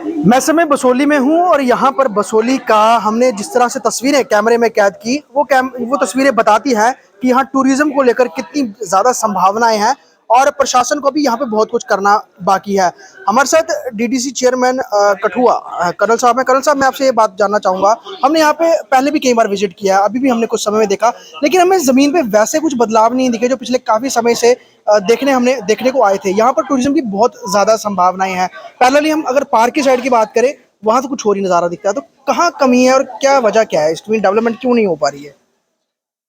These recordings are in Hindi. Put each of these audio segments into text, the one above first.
मैं समय बसोली में हूँ और यहाँ पर बसोली का हमने जिस तरह से तस्वीरें कैमरे में कैद की वो तस्वीरें बताती हैं कि यहाँ टूरिज्म को लेकर कितनी ज़्यादा संभावनाएं हैं और प्रशासन को भी यहाँ पे बहुत कुछ करना बाकी है। हमारे साथ डीडीसी चेयरमैन कठुआ कर्नल साहब हैं। कर्नल साहब, मैं आपसे ये बात जानना चाहूँगा, हमने यहाँ पे पहले भी कई बार विजिट किया है, अभी भी हमने कुछ समय में देखा, लेकिन हमें ज़मीन पे वैसे कुछ बदलाव नहीं दिखे जो पिछले काफ़ी समय से देखने को आए थे। यहाँ पर टूरिज्म की बहुत ज़्यादा संभावनाएं हैं। पैरेलली हम अगर पार्क की साइड की बात करें, वहाँ तो कुछ और ही नज़ारा दिखता है। तो कहाँ कमी है और क्या वजह क्या है, इसमें डेवलपमेंट क्यों नहीं हो पा रही है?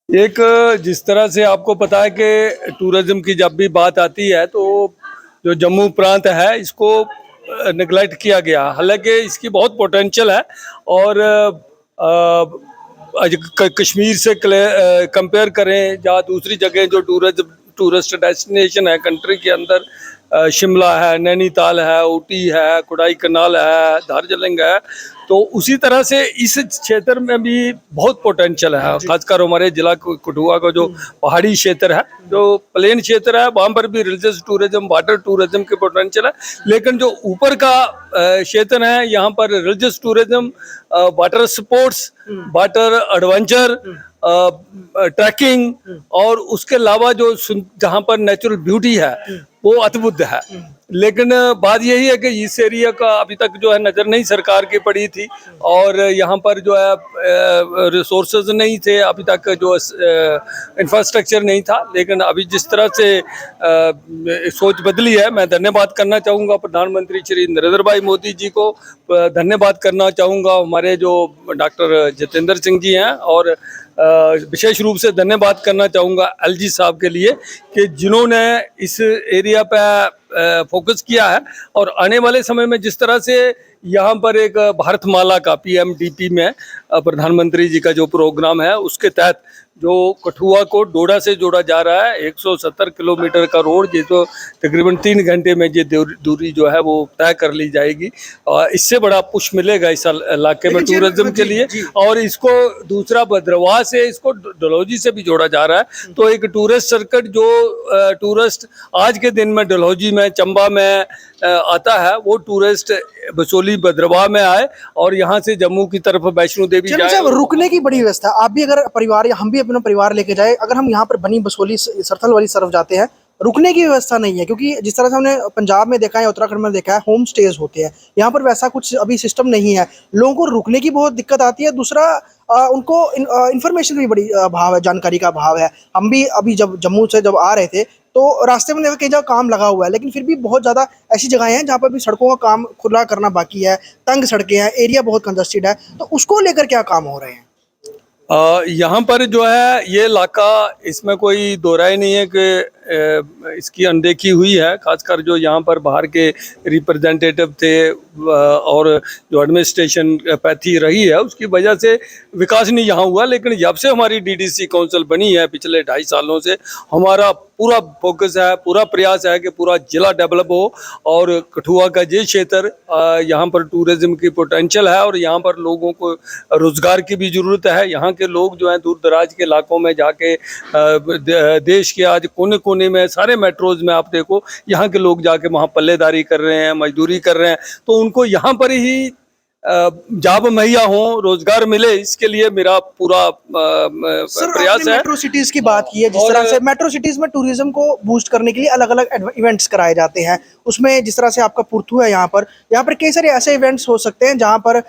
एक जिस तरह से आपको पता है कि टूरिज्म की जब भी बात आती है तो जो जम्मू प्रांत है इसको नेगलेक्ट किया गया। हालांकि इसकी बहुत पोटेंशियल है और कश्मीर से कंपेयर करें या दूसरी जगह जो टूरिस्ट डेस्टिनेशन है कंट्री के अंदर, शिमला है, नैनीताल है, ऊटी है, कोडाई कनाल है, दार्जिलिंग है, तो उसी तरह से इस क्षेत्र में भी बहुत पोटेंशियल है। खासकर हमारे जिला कठुआ का जो पहाड़ी क्षेत्र है, जो प्लेन क्षेत्र है, वहाँ पर भी रिलीजियस टूरिज्म, वाटर टूरिज्म के पोटेंशियल है। लेकिन जो ऊपर का क्षेत्र है, यहाँ पर religious tourism, water sports, water adventure, trekking और उसके अलावा जो जहाँ पर नेचुरल ब्यूटी है वो अद्भुत है। लेकिन बात यही है कि इस एरिया का अभी तक जो है नज़र नहीं सरकार की पड़ी थी और यहाँ पर जो है रिसोर्सेज नहीं थे, अभी तक जो इंफ्रास्ट्रक्चर नहीं था। लेकिन अभी जिस तरह से सोच बदली है, मैं धन्यवाद करना चाहूँगा प्रधानमंत्री श्री नरेंद्र भाई मोदी जी को, धन्यवाद करना चाहूँगा हमारे जो डॉक्टर जितेंद्र सिंह जी हैं, और विशेष रूप से धन्यवाद करना चाहूँगा एलजी साहब के लिए कि जिन्होंने इस एरिया पे फोकस किया है। और आने वाले समय में जिस तरह से यहाँ पर एक भारतमाला का पीएमडीपी में प्रधानमंत्री जी का जो प्रोग्राम है उसके तहत जो कठुआ को डोडा से जोड़ा जा रहा है, 170 किलोमीटर का रोड, ये तो तकरीबन 3 घंटे में ये दूरी जो है वो तय कर ली जाएगी। और इससे बड़ा पुश मिलेगा इस इलाके में टूरिज्म के लिए। और इसको दूसरा भद्रवाह से इसको डलहौजी से भी जोड़ा जा रहा है। तो एक टूरिस्ट सर्किट जो टूरिस्ट आज के दिन में डलहौजी में, चंबा में आता है, वो टूरिस्ट बसोली भद्रवाह में आए और यहाँ से जम्मू की तरफ वैष्णो देवी जाए। रुकने की बड़ी व्यवस्था, आप भी अगर परिवार या हम भी अपना परिवार लेके जाए, अगर हम यहाँ पर बनी बसोली सरथल वाली तरफ जाते हैं, रुकने की व्यवस्था नहीं है। क्योंकि जिस तरह से हमने पंजाब में देखा है, उत्तराखंड में देखा है, होम स्टेज होते हैं, यहाँ पर वैसा कुछ अभी सिस्टम नहीं है। लोगों को रुकने की बहुत दिक्कत आती है। दूसरा उनको इन्फॉर्मेशन की बड़ी अभाव है, जानकारी का अभाव है। हम भी अभी जब जम्मू से जब आ रहे थे तो रास्ते में देखा कई जगह काम लगा हुआ है, लेकिन फिर भी बहुत ज़्यादा ऐसी जगहें हैं जहाँ पर भी सड़कों का काम खुला करना बाकी है, तंग सड़कें हैं, एरिया बहुत कंजस्टेड है। तो उसको लेकर क्या काम हो रहे हैं? यहाँ पर जो है ये इलाका, इसमें कोई दो राय नहीं है कि इसकी अनदेखी हुई है। खासकर जो यहाँ पर बाहर के रिप्रेजेंटेटिव थे और जो एडमिनिस्ट्रेशन पैथी रही है, उसकी वजह से विकास नहीं यहाँ हुआ। लेकिन जब से हमारी डीडीसी काउंसिल बनी है पिछले 2.5 सालों से, हमारा पूरा फोकस है, पूरा प्रयास है कि पूरा जिला डेवलप हो। और कठुआ का ये क्षेत्र, यहाँ पर टूरिज्म की पोटेंशियल है और यहाँ पर लोगों को रोजगार की भी ज़रूरत है। यहाँ के लोग जो हैं दूर दराज के इलाकों में जाके, देश के आज कोने कोने में सारे मेट्रोज में आप देखो, यहाँ के लोग जाके वहाँ पल्लेदारी कर रहे हैं, मजदूरी कर रहे हैं। तो उनको यहाँ पर ही जॉब मुहैया हो, रोजगार मिले, इसके लिए मेरा पूरा प्रयास है। मेट्रो सिटीज की बात की है, जिस तरह से मेट्रो सिटीज में टूरिज्म को बूस्ट करने के लिए अलग अलग इवेंट्स कराए जाते हैं। उसमें जिस तरह से आपका पुरथू है, यहाँ पर कई सारे ऐसे इवेंट्स हो सकते हैं जहाँ पर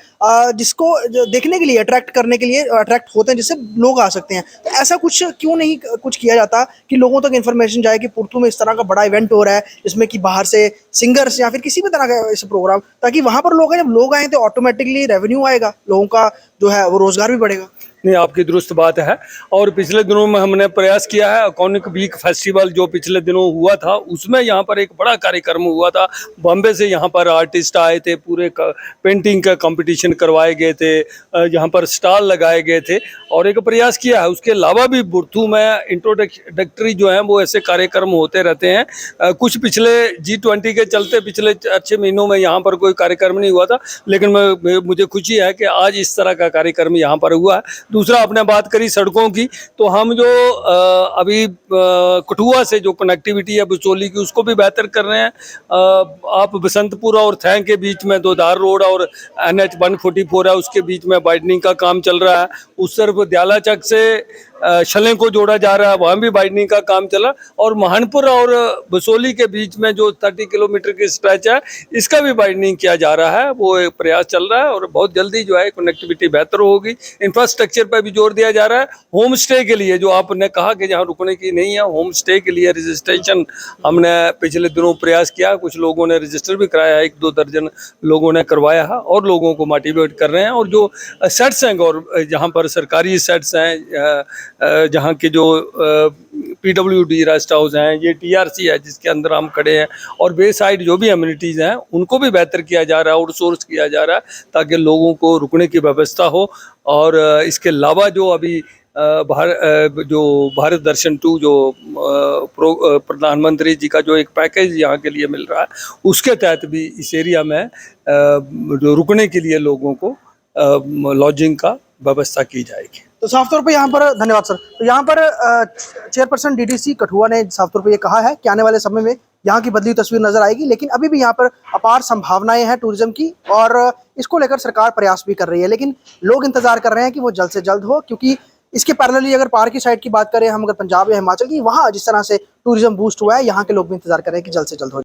जिसको देखने के लिए, अट्रैक्ट करने के लिए अट्रैक्ट होते हैं, जिससे लोग आ सकते हैं। तो ऐसा कुछ क्यों नहीं कुछ किया जाता कि लोगों तक इन्फॉर्मेशन जाए कि पुरथू में इस तरह का बड़ा इवेंट हो रहा है, जिसमें कि बाहर से सिंगर्स या फिर किसी भी तरह का ऐसे प्रोग्राम, ताकि वहाँ पर लोग आए, जब लोग आए तो ऑटोमेटिकली रेवेन्यू आएगा, लोगों का जो है वो रोजगार भी बढ़ेगा। नहीं, आपकी दुरुस्त बात है। और पिछले दिनों में हमने प्रयास किया है, आइकॉनिक वीक फेस्टिवल जो पिछले दिनों हुआ था, उसमें यहाँ पर एक बड़ा कार्यक्रम हुआ था। बॉम्बे से यहाँ पर आर्टिस्ट आए थे, पूरे पेंटिंग का कंपटीशन करवाए गए थे, यहाँ पर स्टॉल लगाए गए थे और एक प्रयास किया है। उसके अलावा भी बुरथू में इंट्रोडक्टरी जो है वो ऐसे कार्यक्रम होते रहते हैं। कुछ पिछले G20 के चलते पिछले 6 महीनों में यहाँ पर कोई कार्यक्रम नहीं हुआ था, लेकिन मुझे खुशी है कि आज इस तरह का कार्यक्रम यहाँ पर हुआ है। दूसरा आपने बात करी सड़कों की, तो हम जो अभी कठुआ से जो कनेक्टिविटी है बसोली की उसको भी बेहतर कर रहे हैं। आप बसंतपुरा और थैंग के बीच में दोधार रोड और NH 144 है, उसके बीच में वाइडनिंग का काम चल रहा है। उस तरफ दयाला चक से शलें को जोड़ा जा रहा है, वहाँ भी वाइडनिंग का काम चला। और महानपुरा और बसोली के बीच में जो 30 किलोमीटर की स्ट्रेच है, इसका भी वाइडनिंग किया जा रहा है। वो एक प्रयास चल रहा है और बहुत जल्दी जो है कनेक्टिविटी बेहतर होगी। इंफ्रास्ट्रक्चर पर भी जोर दिया जा रहा है। होम स्टे के लिए जो आपने कहा कि जहाँ रुकने की नहीं है, होम स्टे के लिए रजिस्ट्रेशन हमने पिछले दिनों प्रयास किया। कुछ लोगों ने रजिस्टर भी कराया है, 1-2 दर्जन लोगों ने करवाया है और लोगों को मोटिवेट कर रहे हैं। और जो सेट्स हैं और जहाँ पर सरकारी सेट्स हैं, जहाँ के जो PWD रेस्ट हाउस हैं, ये TRC है जिसके अंदर हम खड़े हैं, और वे साइड जो भी अम्यूनिटीज़ हैं उनको भी बेहतर किया जा रहा है, आउटसोर्स किया जा रहा है ताकि लोगों को रुकने की व्यवस्था हो। और इसके अलावा जो अभी जो भारत दर्शन 2 जो प्रधानमंत्री जी का जो एक पैकेज यहाँ के लिए मिल रहा है, उसके तहत भी इस एरिया में जो रुकने के लिए लोगों को लॉजिंग का व्यवस्था की जाएगी। तो साफ तौर पे यहाँ पर धन्यवाद सर। तो यहाँ पर चेयरपर्सन DDC कठुआ ने साफ तौर पे ये कहा है कि आने वाले समय में यहाँ की बदली तस्वीर नजर आएगी, लेकिन अभी भी यहाँ पर अपार संभावनाएं हैं टूरिज्म की और इसको लेकर सरकार प्रयास भी कर रही है। लेकिन लोग इंतजार कर रहे हैं कि वो जल्द से जल्द हो, क्योंकि इसके पैरेलली अगर पार की साइड की बात करें हम, अगर पंजाब या हिमाचल की, वहाँ जिस तरह से टूरिज्म बूस्ट हुआ है, यहाँ के लोग भी इंतजार कर रहे हैं कि जल्द से जल्द हो।